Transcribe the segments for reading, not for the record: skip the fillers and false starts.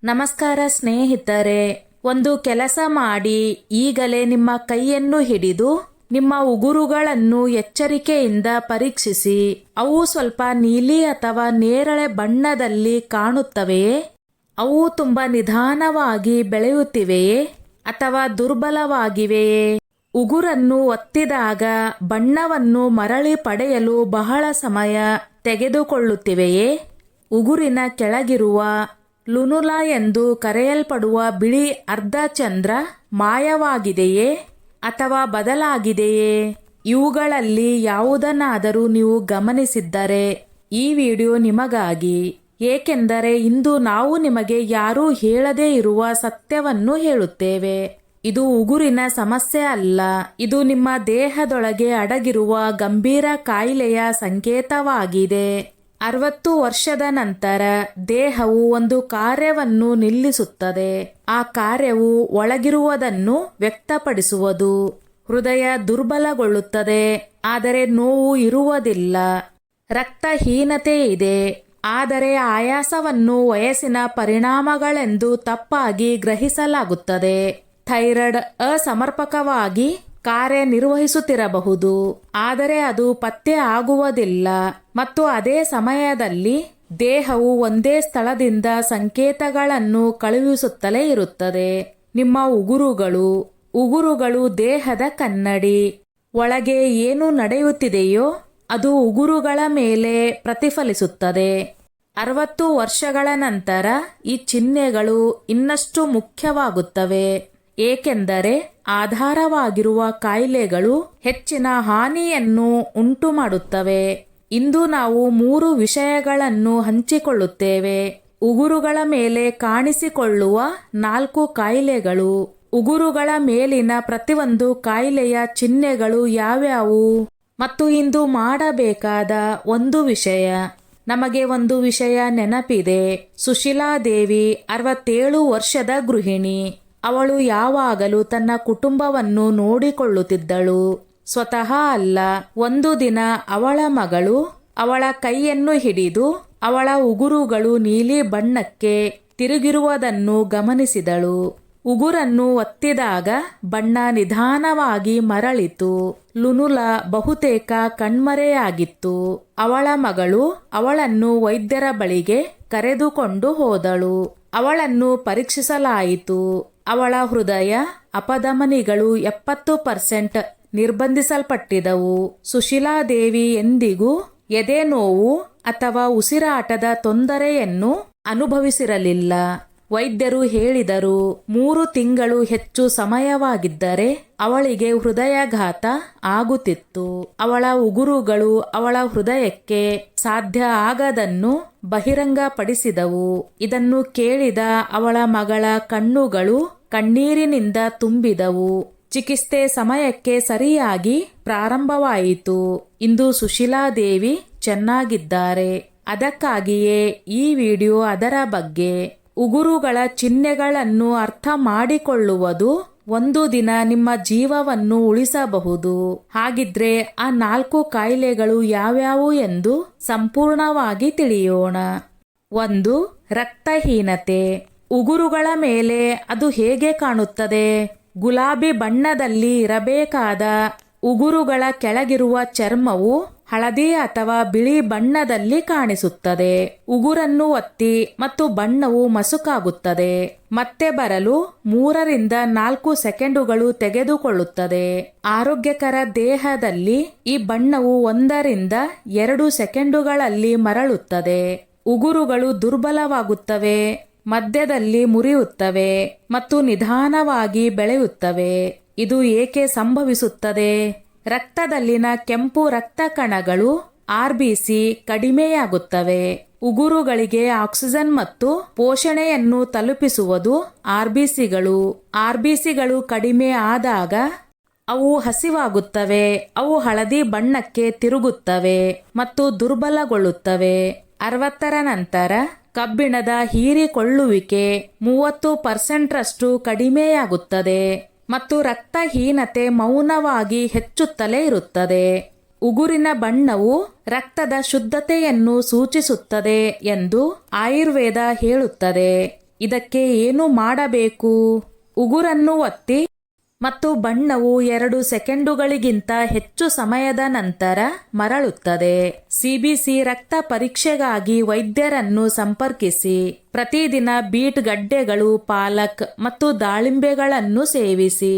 ನಮಸ್ಕಾರ ಸ್ನೇಹಿತರೆ. ಒಂದು ಕೆಲಸ ಮಾಡಿ, ಈಗಲೇ ನಿಮ್ಮ ಕೈಯನ್ನು ಹಿಡಿದು ನಿಮ್ಮ ಉಗುರುಗಳನ್ನು ಎಚ್ಚರಿಕೆಯಿಂದ ಪರೀಕ್ಷಿಸಿ. ಅವು ಸ್ವಲ್ಪ ನೀಲಿ ಅಥವಾ ನೇರಳೆ ಬಣ್ಣದಲ್ಲಿ ಕಾಣುತ್ತವೆಯೇ? ಅವು ತುಂಬಾ ನಿಧಾನವಾಗಿ ಬೆಳೆಯುತ್ತಿವೆಯೇ ಅಥವಾ ದುರ್ಬಲವಾಗಿವೆಯೇ? ಉಗುರನ್ನು ಒತ್ತಿದಾಗ ಬಣ್ಣವನ್ನು ಮರಳಿ ಪಡೆಯಲು ಬಹಳ ಸಮಯ ತೆಗೆದುಕೊಳ್ಳುತ್ತಿವೆಯೇ? ಉಗುರಿನ ಕೆಳಗಿರುವ ಲುನುಲಾ ಎಂದು ಕರೆಯಲ್ಪಡುವ ಬಿಳಿ ಅರ್ಧಚಂದ್ರ ಮಾಯವಾಗಿದೆಯೇ ಅಥವಾ ಬದಲಾಗಿದೆಯೇ? ಇವುಗಳಲ್ಲಿ ಯಾವುದನ್ನಾದರೂ ನೀವು ಗಮನಿಸಿದ್ದರೆ ಈ ವಿಡಿಯೋ ನಿಮಗಾಗಿ. ಏಕೆಂದರೆ ಇಂದು ನಾವು ನಿಮಗೆ ಯಾರೂ ಹೇಳದೇ ಇರುವ ಸತ್ಯವನ್ನು ಹೇಳುತ್ತೇವೆ. ಇದು ಉಗುರಿನ ಸಮಸ್ಯೆ ಅಲ್ಲ, ಇದು ನಿಮ್ಮ ದೇಹದೊಳಗೆ ಅಡಗಿರುವ ಗಂಭೀರ ಕಾಯಿಲೆಯ ಸಂಕೇತವಾಗಿದೆ. 60 ವರ್ಷದ ನಂತರ ದೇಹವು ಒಂದು ಕಾರ್ಯವನ್ನು ನಿಲ್ಲಿಸುತ್ತದೆ. ಆ ಕಾರ್ಯವು ಒಳಗಿರುವುದನ್ನು ವ್ಯಕ್ತಪಡಿಸುವುದು. ಹೃದಯ ದುರ್ಬಲಗೊಳ್ಳುತ್ತದೆ, ಆದರೆ ನೋವು ಇರುವುದಿಲ್ಲ. ರಕ್ತಹೀನತೆ ಇದೆ, ಆದರೆ ಆಯಾಸವನ್ನು ವಯಸ್ಸಿನ ಪರಿಣಾಮಗಳೆಂದು ತಪ್ಪಾಗಿ ಗ್ರಹಿಸಲಾಗುತ್ತದೆ. ಥೈರಾಯ್ಡ್ ಅಸಮರ್ಪಕವಾಗಿ ಕಾರ್ಯನಿರ್ವಹಿಸುತ್ತಿರಬಹುದು, ಆದರೆ ಅದು ಪತ್ತೆ ಆಗುವುದಿಲ್ಲ. ಮತ್ತು ಅದೇ ಸಮಯದಲ್ಲಿ ದೇಹವು ಒಂದೇ ಸ್ಥಳದಿಂದ ಸಂಕೇತಗಳನ್ನು ಕಳುಹಿಸುತ್ತಲೇ ಇರುತ್ತದೆ. ನಿಮ್ಮ ಉಗುರುಗಳು ದೇಹದ ಕನ್ನಡಿ. ಒಳಗೆ ಏನು ನಡೆಯುತ್ತಿದೆಯೋ ಅದು ಉಗುರುಗಳ ಮೇಲೆ ಪ್ರತಿಫಲಿಸುತ್ತದೆ. 60 ವರ್ಷಗಳ ನಂತರ ಈ ಚಿಹ್ನೆಗಳು ಇನ್ನಷ್ಟು ಮುಖ್ಯವಾಗುತ್ತವೆ, ಏಕೆಂದರೆ ಆಧಾರವಾಗಿರುವ ಕಾಯಿಲೆಗಳು ಹೆಚ್ಚಿನ ಹಾನಿಯನ್ನು ಉಂಟುಮಾಡುತ್ತವೆ. ಇಂದು ನಾವು 3 ವಿಷಯಗಳನ್ನು ಹಂಚಿಕೊಳ್ಳುತ್ತೇವೆ. ಉಗುರುಗಳ ಮೇಲೆ ಕಾಣಿಸಿಕೊಳ್ಳುವ 4 ಕಾಯಿಲೆಗಳು. ಉಗುರುಗಳ ಮೇಲಿನ ಪ್ರತಿಯೊಂದು ಕಾಯಿಲೆಯ ಚಿಹ್ನೆಗಳು ಯಾವ್ಯಾವು? ಮತ್ತು ಇಂದು ಮಾಡಬೇಕಾದ ಒಂದು ವಿಷಯ. ನಮಗೆ ಒಂದು ವಿಷಯ ನೆನಪಿದೆ. ಸುಶೀಲಾದೇವಿ 67 ವರ್ಷದ ಗೃಹಿಣಿ. ಅವಳು ಯಾವಾಗಲೂ ತನ್ನ ಕುಟುಂಬವನ್ನು ನೋಡಿಕೊಳ್ಳುತ್ತಿದ್ದಳು, ಸ್ವತಃ ಅಲ್ಲ. ಒಂದು ದಿನ ಅವಳ ಮಗಳು ಅವಳ ಕೈಯನ್ನು ಹಿಡಿದು ಅವಳ ಉಗುರುಗಳು ನೀಲಿ ಬಣ್ಣಕ್ಕೆ ತಿರುಗಿರುವುದನ್ನು ಗಮನಿಸಿದಳು. ಉಗುರನ್ನು ಒತ್ತಿದಾಗ ಬಣ್ಣ ನಿಧಾನವಾಗಿ ಮರಳಿತು. ಲುನುಲಾ ಬಹುತೇಕ ಕಣ್ಮರೆಯಾಗಿತ್ತು. ಅವಳ ಮಗಳು ಅವಳನ್ನು ವೈದ್ಯರ ಬಳಿಗೆ ಕರೆದುಕೊಂಡು ಹೋದಳು. ಅವಳನ್ನು ಪರೀಕ್ಷಿಸಲಾಯಿತು. ಅವಳ ಹೃದಯ ಅಪಧಮನಿಗಳು 70% ನಿರ್ಬಂಧಿಸಲ್ಪಟ್ಟಿದ್ದವು. ಸುಶೀಲಾದೇವಿ ಎಂದಿಗೂ ಎದೆ ನೋವು ಅಥವಾ ಉಸಿರಾಟದ ತೊಂದರೆಯನ್ನು ಅನುಭವಿಸಿರಲಿಲ್ಲ. ವೈದ್ಯರು ಹೇಳಿದರು, 3 ತಿಂಗಳು ಹೆಚ್ಚು ಸಮಯವಾಗಿದ್ದರೆ ಅವಳಿಗೆ ಹೃದಯಾಘಾತ ಆಗುತ್ತಿತ್ತು. ಅವಳ ಉಗುರುಗಳು ಅವಳ ಹೃದಯಕ್ಕೆ ಸಾಧ್ಯ ಆಗದನ್ನು ಬಹಿರಂಗಪಡಿಸಿದವು. ಇದನ್ನು ಕೇಳಿದ ಅವಳ ಮಗಳ ಕಣ್ಣುಗಳು ಕಣ್ಣೀರಿನಿಂದ ತುಂಬಿದವು. ಚಿಕಿತ್ಸೆ ಸಮಯಕ್ಕೆ ಸರಿಯಾಗಿ ಪ್ರಾರಂಭವಾಯಿತು. ಇಂದು ಸುಶೀಲಾದೇವಿ ಚೆನ್ನಾಗಿದ್ದಾರೆ. ಅದಕ್ಕಾಗಿಯೇ ಈ ವಿಡಿಯೋ ಅದರ ಬಗ್ಗೆ. ಉಗುರುಗಳ ಚಿಹ್ನೆಗಳನ್ನು ಅರ್ಥ ಮಾಡಿಕೊಳ್ಳುವುದು ಒಂದು ದಿನ ನಿಮ್ಮ ಜೀವವನ್ನು ಉಳಿಸಬಹುದು. ಹಾಗಿದ್ರೆ ಆ 4 ಕಾಯಿಲೆಗಳು ಯಾವ್ಯಾವು ಎಂದು ಸಂಪೂರ್ಣವಾಗಿ ತಿಳಿಯೋಣ. 1. ರಕ್ತಹೀನತೆ. ಉಗುರುಗಳ ಮೇಲೆ ಅದು ಹೇಗೆ ಕಾಣುತ್ತದೆ? ಗುಲಾಬಿ ಬಣ್ಣದಲ್ಲಿ ಇರಬೇಕಾದ ಉಗುರುಗಳ ಕೆಳಗಿರುವ ಚರ್ಮವು ಹಳದಿ ಅಥವಾ ಬಿಳಿ ಬಣ್ಣದಲ್ಲಿ ಕಾಣಿಸುತ್ತದೆ. ಉಗುರನ್ನು ಒತ್ತಿ ಮತ್ತು ಬಣ್ಣವು ಮಸುಕಾಗುತ್ತದೆ. ಮತ್ತೆ ಬರಲು 3 ರಿಂದ 4 ಸೆಕೆಂಡುಗಳು ತೆಗೆದುಕೊಳ್ಳುತ್ತದೆ. ಆರೋಗ್ಯಕರ ದೇಹದಲ್ಲಿ ಈ ಬಣ್ಣವು 1 ರಿಂದ 2 ಸೆಕೆಂಡುಗಳಲ್ಲಿ ಮರಳುತ್ತದೆ. ಉಗುರುಗಳು ದುರ್ಬಲವಾಗುತ್ತವೆ, ಮಧ್ಯದಲ್ಲಿ ಮುರಿಯುತ್ತವೆ ಮತ್ತು ನಿಧಾನವಾಗಿ ಬೆಳೆಯುತ್ತವೆ. ಇದು ಏಕೆ ಸಂಭವಿಸುತ್ತದೆ? ರಕ್ತದಲ್ಲಿನ ಕೆಂಪು ರಕ್ತ ಕಣಗಳು RBC ಕಡಿಮೆಯಾಗುತ್ತವೆ. ಉಗುರುಗಳಿಗೆ ಆಕ್ಸಿಜನ್ ಮತ್ತು ಪೋಷಣೆಯನ್ನು ತಲುಪಿಸುವುದು RBCಗಳು ಕಡಿಮೆ ಆದಾಗ ಅವು ಹಸಿವಾಗುತ್ತವೆ. ಅವು ಹಳದಿ ಬಣ್ಣಕ್ಕೆ ತಿರುಗುತ್ತವೆ ಮತ್ತು ದುರ್ಬಲಗೊಳ್ಳುತ್ತವೆ. 60ರ ನಂತರ ಕಬ್ಬಿಣದ ಹೀರಿಕೊಳ್ಳುವಿಕೆ 30% ಕಡಿಮೆಯಾಗುತ್ತದೆ ಮತ್ತು ರಕ್ತಹೀನತೆ ಮೌನವಾಗಿ ಹೆಚ್ಚುತ್ತಲೇ ಇರುತ್ತದೆ. ಉಗುರಿನ ಬಣ್ಣವು ರಕ್ತದ ಶುದ್ಧತೆಯನ್ನು ಸೂಚಿಸುತ್ತದೆ ಎಂದು ಆಯುರ್ವೇದ ಹೇಳುತ್ತದೆ. ಇದಕ್ಕೆ ಏನು ಮಾಡಬೇಕು? ಉಗುರನ್ನು ಒತ್ತಿ ಮತ್ತು ಬಣ್ಣವು 2 ಸೆಕೆಂಡುಗಳಿಗಿಂತ ಹೆಚ್ಚು ಸಮಯದ ನಂತರ ಮರಳುತ್ತದೆ. ಸಿಬಿಸಿ ರಕ್ತ ಪರೀಕ್ಷೆಗಾಗಿ ವೈದ್ಯರನ್ನು ಸಂಪರ್ಕಿಸಿ. ಪ್ರತಿದಿನ ಬೀಟ್ ಗಡ್ಡೆಗಳು, ಪಾಲಕ್ ಮತ್ತು ದಾಳಿಂಬೆಗಳನ್ನು ಸೇವಿಸಿ.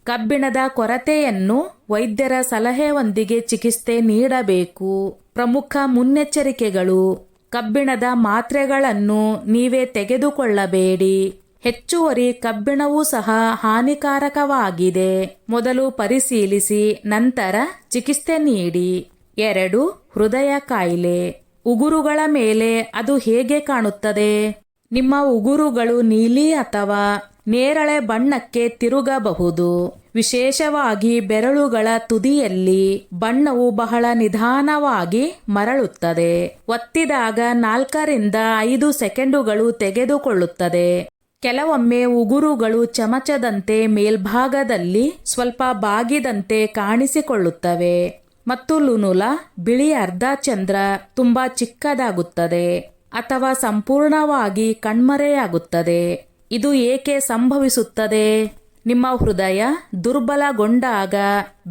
ಕಬ್ಬಿಣದ ಕೊರತೆಯನ್ನು ವೈದ್ಯರ ಸಲಹೆಯೊಂದಿಗೆ ಚಿಕಿತ್ಸೆ ನೀಡಬೇಕು. ಪ್ರಮುಖ ಮುನ್ನೆಚ್ಚರಿಕೆಗಳು: ಕಬ್ಬಿಣದ ಮಾತ್ರೆಗಳನ್ನು ನೀವೇ ತೆಗೆದುಕೊಳ್ಳಬೇಡಿ. ಹೆಚ್ಚುವರಿ ಕಬ್ಬಿಣವೂ ಸಹ ಹಾನಿಕಾರಕವಾಗಿದೆ. ಮೊದಲು ಪರಿಶೀಲಿಸಿ ನಂತರ ಚಿಕಿತ್ಸೆ ನೀಡಿ. 2. ಹೃದಯ ಕಾಯಿಲೆ. ಉಗುರುಗಳ ಮೇಲೆ ಅದು ಹೇಗೆ ಕಾಣುತ್ತದೆ? ನಿಮ್ಮ ಉಗುರುಗಳು ನೀಲಿ ಅಥವಾ ನೇರಳೆ ಬಣ್ಣಕ್ಕೆ ತಿರುಗಬಹುದು. ವಿಶೇಷವಾಗಿ ಬೆರಳುಗಳ ತುದಿಯಲ್ಲಿ ಬಣ್ಣವು ಬಹಳ ನಿಧಾನವಾಗಿ ಮರಳುತ್ತದೆ. ಒತ್ತಿದಾಗ 4 ರಿಂದ 5 ಸೆಕೆಂಡುಗಳು ತೆಗೆದುಕೊಳ್ಳುತ್ತದೆ. ಕೆಲವೊಮ್ಮೆ ಉಗುರುಗಳು ಚಮಚದಂತೆ ಮೇಲ್ಭಾಗದಲ್ಲಿ ಸ್ವಲ್ಪ ಬಾಗಿದಂತೆ ಕಾಣಿಸಿಕೊಳ್ಳುತ್ತವೆ ಮತ್ತು ಲುನುಲಾ ಬಿಳಿ ಅರ್ಧಚಂದ್ರ ತುಂಬಾ ಚಿಕ್ಕದಾಗುತ್ತದೆ ಅಥವಾ ಸಂಪೂರ್ಣವಾಗಿ ಕಣ್ಮರೆಯಾಗುತ್ತದೆ. ಇದು ಏಕೆ ಸಂಭವಿಸುತ್ತದೆ? ನಿಮ್ಮ ಹೃದಯ ದುರ್ಬಲಗೊಂಡಾಗ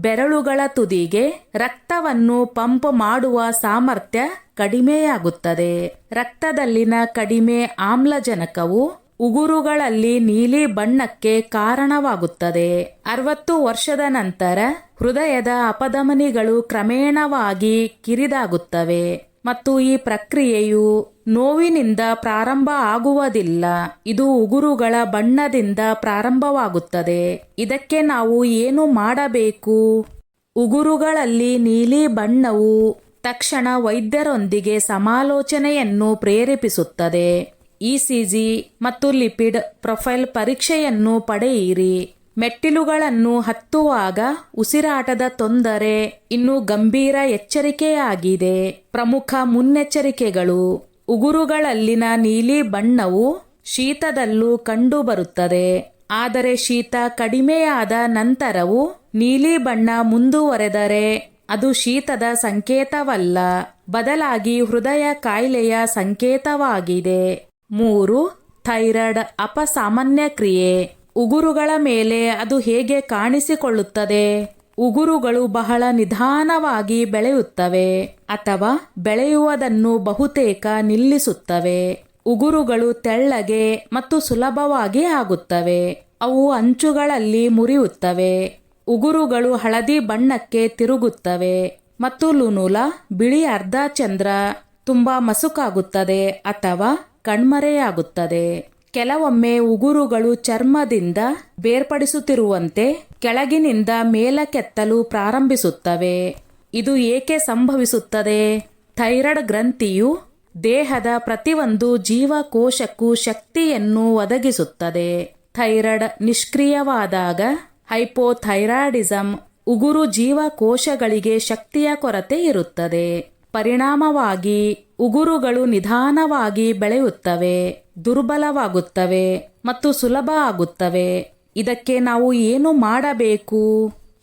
ಬೆರಳುಗಳ ತುದಿಗೆ ರಕ್ತವನ್ನು ಪಂಪ್ ಮಾಡುವ ಸಾಮರ್ಥ್ಯ ಕಡಿಮೆಯಾಗುತ್ತದೆ. ರಕ್ತದಲ್ಲಿನ ಕಡಿಮೆ ಆಮ್ಲಜನಕವು ಉಗುರುಗಳಲ್ಲಿ ನೀಲಿ ಬಣ್ಣಕ್ಕೆ ಕಾರಣವಾಗುತ್ತದೆ. 60 ವರ್ಷದ ನಂತರ ಹೃದಯದ ಅಪಧಮನಿಗಳು ಕ್ರಮೇಣವಾಗಿ ಕಿರಿದಾಗುತ್ತವೆ ಮತ್ತು ಈ ಪ್ರಕ್ರಿಯೆಯು ನೋವಿನಿಂದ ಪ್ರಾರಂಭ ಆಗುವುದಿಲ್ಲ. ಇದು ಉಗುರುಗಳ ಬಣ್ಣದಿಂದ ಪ್ರಾರಂಭವಾಗುತ್ತದೆ. ಇದಕ್ಕೆ ನಾವು ಏನು ಮಾಡಬೇಕು? ಉಗುರುಗಳಲ್ಲಿ ನೀಲಿ ಬಣ್ಣವು ತಕ್ಷಣ ವೈದ್ಯರೊಂದಿಗೆ ಸಮಾಲೋಚನೆಯನ್ನು ಪ್ರೇರೇಪಿಸುತ್ತದೆ. ಇಸಿಜಿ ಮತ್ತು ಲಿಪಿಡ್ ಪ್ರೊಫೈಲ್ ಪರೀಕ್ಷೆಯನ್ನು ಪಡೆಯಿರಿ. ಮೆಟ್ಟಿಲುಗಳನ್ನು ಹತ್ತುವಾಗ ಉಸಿರಾಟದ ತೊಂದರೆ ಇನ್ನೂ ಗಂಭೀರ ಎಚ್ಚರಿಕೆಯಾಗಿದೆ. ಪ್ರಮುಖ ಮುನ್ನೆಚ್ಚರಿಕೆಗಳು: ಉಗುರುಗಳಲ್ಲಿನ ನೀಲಿ ಬಣ್ಣವು ಶೀತದಲ್ಲೂ ಕಂಡುಬರುತ್ತದೆ, ಆದರೆ ಶೀತ ಕಡಿಮೆಯಾದ ನಂತರವೂ ನೀಲಿ ಬಣ್ಣ ಮುಂದುವರೆದರೆ ಅದು ಶೀತದ ಸಂಕೇತವಲ್ಲ, ಬದಲಾಗಿ ಹೃದಯ ಕಾಯಿಲೆಯ ಸಂಕೇತವಾಗಿದೆ. 3. ಥೈರಾಯ್ಡ್ ಅಪಸಾಮಾನ್ಯ ಕ್ರಿಯೆ. ಉಗುರುಗಳ ಮೇಲೆ ಅದು ಹೇಗೆ ಕಾಣಿಸಿಕೊಳ್ಳುತ್ತದೆ? ಉಗುರುಗಳು ಬಹಳ ನಿಧಾನವಾಗಿ ಬೆಳೆಯುತ್ತವೆ ಅಥವಾ ಬೆಳೆಯುವುದನ್ನು ಬಹುತೇಕ ನಿಲ್ಲಿಸುತ್ತವೆ. ಉಗುರುಗಳು ತೆಳ್ಳಗೆ ಮತ್ತು ಸುಲಭವಾಗಿ ಆಗುತ್ತವೆ. ಅವು ಅಂಚುಗಳಲ್ಲಿ ಮುರಿಯುತ್ತವೆ. ಉಗುರುಗಳು ಹಳದಿ ಬಣ್ಣಕ್ಕೆ ತಿರುಗುತ್ತವೆ ಮತ್ತು ಲುನುಲಾ ಬಿಳಿ ಅರ್ಧಚಂದ್ರ ತುಂಬಾ ಮಸುಕಾಗುತ್ತದೆ ಅಥವಾ ಕಣ್ಮರೆಯಾಗುತ್ತದೆ. ಕೆಲವೊಮ್ಮೆ ಉಗುರುಗಳು ಚರ್ಮದಿಂದ ಬೇರ್ಪಡಿಸುತ್ತಿರುವಂತೆ ಕೆಳಗಿನಿಂದ ಮೇಲಕ್ಕೆತ್ತಲು ಪ್ರಾರಂಭಿಸುತ್ತವೆ. ಇದು ಏಕೆ ಸಂಭವಿಸುತ್ತದೆ? ಥೈರಾಯ್ಡ್ ಗ್ರಂಥಿಯು ದೇಹದ ಪ್ರತಿಯೊಂದು ಜೀವಕೋಶಕ್ಕೂ ಶಕ್ತಿಯನ್ನು ಒದಗಿಸುತ್ತದೆ. ಥೈರಾಯ್ಡ್ ನಿಷ್ಕ್ರಿಯವಾದಾಗ ಹೈಪೋಥೈರಾಯ್ಡಿಸಂ, ಉಗುರು ಜೀವಕೋಶಗಳಿಗೆ ಶಕ್ತಿಯ ಕೊರತೆ ಇರುತ್ತದೆ. ಪರಿಣಾಮವಾಗಿ ಉಗುರುಗಳು ನಿಧಾನವಾಗಿ ಬೆಳೆಯುತ್ತವೆ, ದುರ್ಬಲವಾಗುತ್ತವೆ ಮತ್ತು ಸುಲಭ ಆಗುತ್ತವೆ. ಇದಕ್ಕೆ ನಾವು ಏನು ಮಾಡಬೇಕು?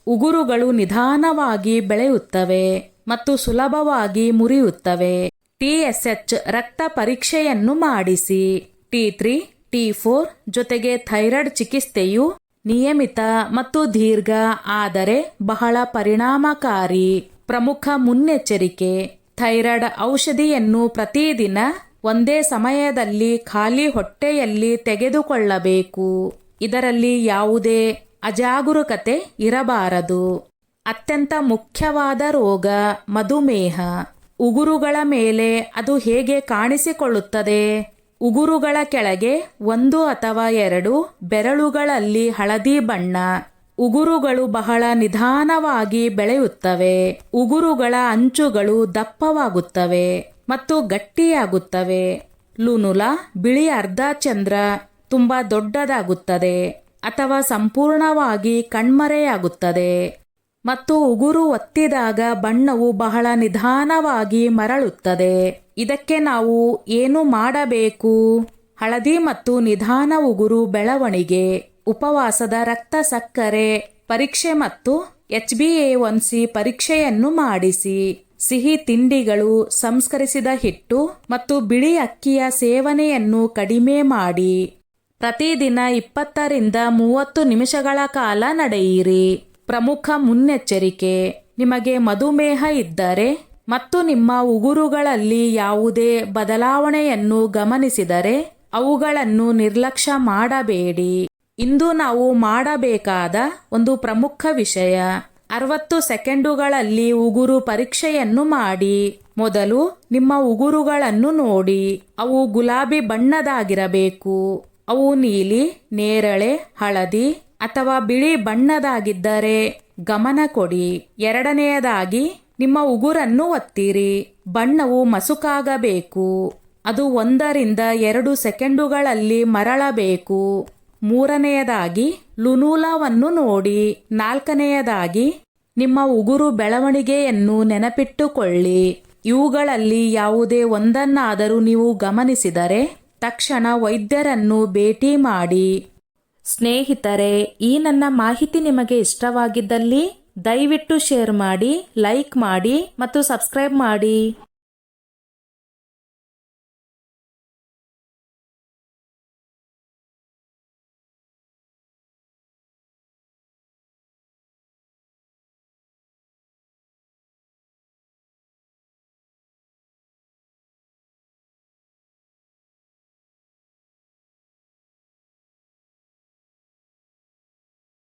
ಉಗುರುಗಳು ನಿಧಾನವಾಗಿ ಬೆಳೆಯುತ್ತವೆ ಮತ್ತು ಸುಲಭವಾಗಿ ಮುರಿಯುತ್ತವೆ. TSH ರಕ್ತ ಪರೀಕ್ಷೆಯನ್ನು ಮಾಡಿಸಿ. T3, T4 ಜೊತೆಗೆ ಥೈರಾಯ್ಡ್ ಚಿಕಿತ್ಸೆಯು ನಿಯಮಿತ ಮತ್ತು ದೀರ್ಘ ಆದರೆ ಬಹಳ ಪರಿಣಾಮಕಾರಿ. ಪ್ರಮುಖ ಮುನ್ನೆಚ್ಚರಿಕೆ: ಥೈರಾಯ್ಡ್ ಔಷಧಿಯನ್ನು ಪ್ರತಿದಿನ ಒಂದೇ ಸಮಯದಲ್ಲಿ ಖಾಲಿ ಹೊಟ್ಟೆಯಲ್ಲಿ ತೆಗೆದುಕೊಳ್ಳಬೇಕು. ಇದರಲ್ಲಿ ಯಾವುದೇ ಅಜಾಗರೂಕತೆ ಇರಬಾರದು. ಅತ್ಯಂತ ಮುಖ್ಯವಾದ ರೋಗ ಮಧುಮೇಹ. ಉಗುರುಗಳ ಮೇಲೆ ಅದು ಹೇಗೆ ಕಾಣಿಸಿಕೊಳ್ಳುತ್ತದೆ? ಉಗುರುಗಳ ಕೆಳಗೆ 1 ಅಥವಾ 2 ಬೆರಳುಗಳಲ್ಲಿ ಹಳದಿ ಬಣ್ಣ. ಉಗುರುಗಳು ಬಹಳ ನಿಧಾನವಾಗಿ ಬೆಳೆಯುತ್ತವೆ. ಉಗುರುಗಳ ಅಂಚುಗಳು ದಪ್ಪವಾಗುತ್ತವೆ ಮತ್ತು ಗಟ್ಟಿಯಾಗುತ್ತವೆ. ಲುನುಲಾ ಬಿಳಿ ಅರ್ಧಚಂದ್ರ ತುಂಬಾ ದೊಡ್ಡದಾಗುತ್ತದೆ ಅಥವಾ ಸಂಪೂರ್ಣವಾಗಿ ಕಣ್ಮರೆಯಾಗುತ್ತದೆ ಮತ್ತು ಉಗುರು ಒತ್ತಿದಾಗ ಬಣ್ಣವು ಬಹಳ ನಿಧಾನವಾಗಿ ಮರಳುತ್ತದೆ. ಇದಕ್ಕೆ ನಾವು ಏನು ಮಾಡಬೇಕು? ಹಳದಿ ಮತ್ತು ನಿಧಾನ ಉಗುರು ಬೆಳವಣಿಗೆ, ಉಪವಾಸದ ರಕ್ತ ಸಕ್ಕರೆ ಪರೀಕ್ಷೆ ಮತ್ತು HbA1c ಪರೀಕ್ಷೆಯನ್ನು ಮಾಡಿಸಿ. ಸಿಹಿ ತಿಂಡಿಗಳು, ಸಂಸ್ಕರಿಸಿದ ಹಿಟ್ಟು ಮತ್ತು ಬಿಳಿ ಅಕ್ಕಿಯ ಸೇವನೆಯನ್ನು ಕಡಿಮೆ ಮಾಡಿ. ಪ್ರತಿದಿನ 20 ರಿಂದ 30 ನಿಮಿಷಗಳ ಕಾಲ ನಡೆಯಿರಿ. ಪ್ರಮುಖ ಮುನ್ನೆಚ್ಚರಿಕೆ: ನಿಮಗೆ ಮಧುಮೇಹ ಇದ್ದರೆ ಮತ್ತು ನಿಮ್ಮ ಉಗುರುಗಳಲ್ಲಿ ಯಾವುದೇ ಬದಲಾವಣೆಯನ್ನು ಗಮನಿಸಿದರೆ ಅವುಗಳನ್ನು ನಿರ್ಲಕ್ಷ್ಯ ಮಾಡಬೇಡಿ. ಇಂದು ನಾವು ಮಾಡಬೇಕಾದ ಒಂದು ಪ್ರಮುಖ ವಿಷಯ: 60 ಸೆಕೆಂಡುಗಳಲ್ಲಿ ಉಗುರು ಪರೀಕ್ಷೆಯನ್ನು ಮಾಡಿ. ಮೊದಲು ನಿಮ್ಮ ಉಗುರುಗಳನ್ನು ನೋಡಿ. ಅವು ಗುಲಾಬಿ ಬಣ್ಣದಾಗಿರಬೇಕು. ಅವು ನೀಲಿ, ನೇರಳೆ, ಹಳದಿ ಅಥವಾ ಬಿಳಿ ಬಣ್ಣದಾಗಿದ್ದರೆ ಗಮನ ಕೊಡಿ. ಎರಡನೆಯದಾಗಿ, ನಿಮ್ಮ ಉಗುರನ್ನು ಒತ್ತಿರಿ. ಬಣ್ಣವು ಮಸುಕಾಗಬೇಕು. ಅದು 1 ರಿಂದ 2 ಸೆಕೆಂಡುಗಳಲ್ಲಿ ಮರಳಬೇಕು. ಮೂರನೆಯದಾಗಿ, ಲುನೂಲವನ್ನು ನೋಡಿ. ನಾಲ್ಕನೆಯದಾಗಿ, ನಿಮ್ಮ ಉಗುರು ಬೆಳವಣಿಗೆಯನ್ನು ನೆನಪಿಟ್ಟುಕೊಳ್ಳಿ. ಇವುಗಳಲ್ಲಿ ಯಾವುದೇ ಒಂದನ್ನಾದರೂ ನೀವು ಗಮನಿಸಿದರೆ ತಕ್ಷಣ ವೈದ್ಯರನ್ನು ಭೇಟಿ ಮಾಡಿ. ಸ್ನೇಹಿತರೆ, ಈ ನನ್ನ ಮಾಹಿತಿ ನಿಮಗೆ ಇಷ್ಟವಾಗಿದ್ದಲ್ಲಿ ದಯವಿಟ್ಟು ಶೇರ್ ಮಾಡಿ, ಲೈಕ್ ಮಾಡಿ ಮತ್ತು ಸಬ್ಸ್ಕ್ರೈಬ್ ಮಾಡಿ.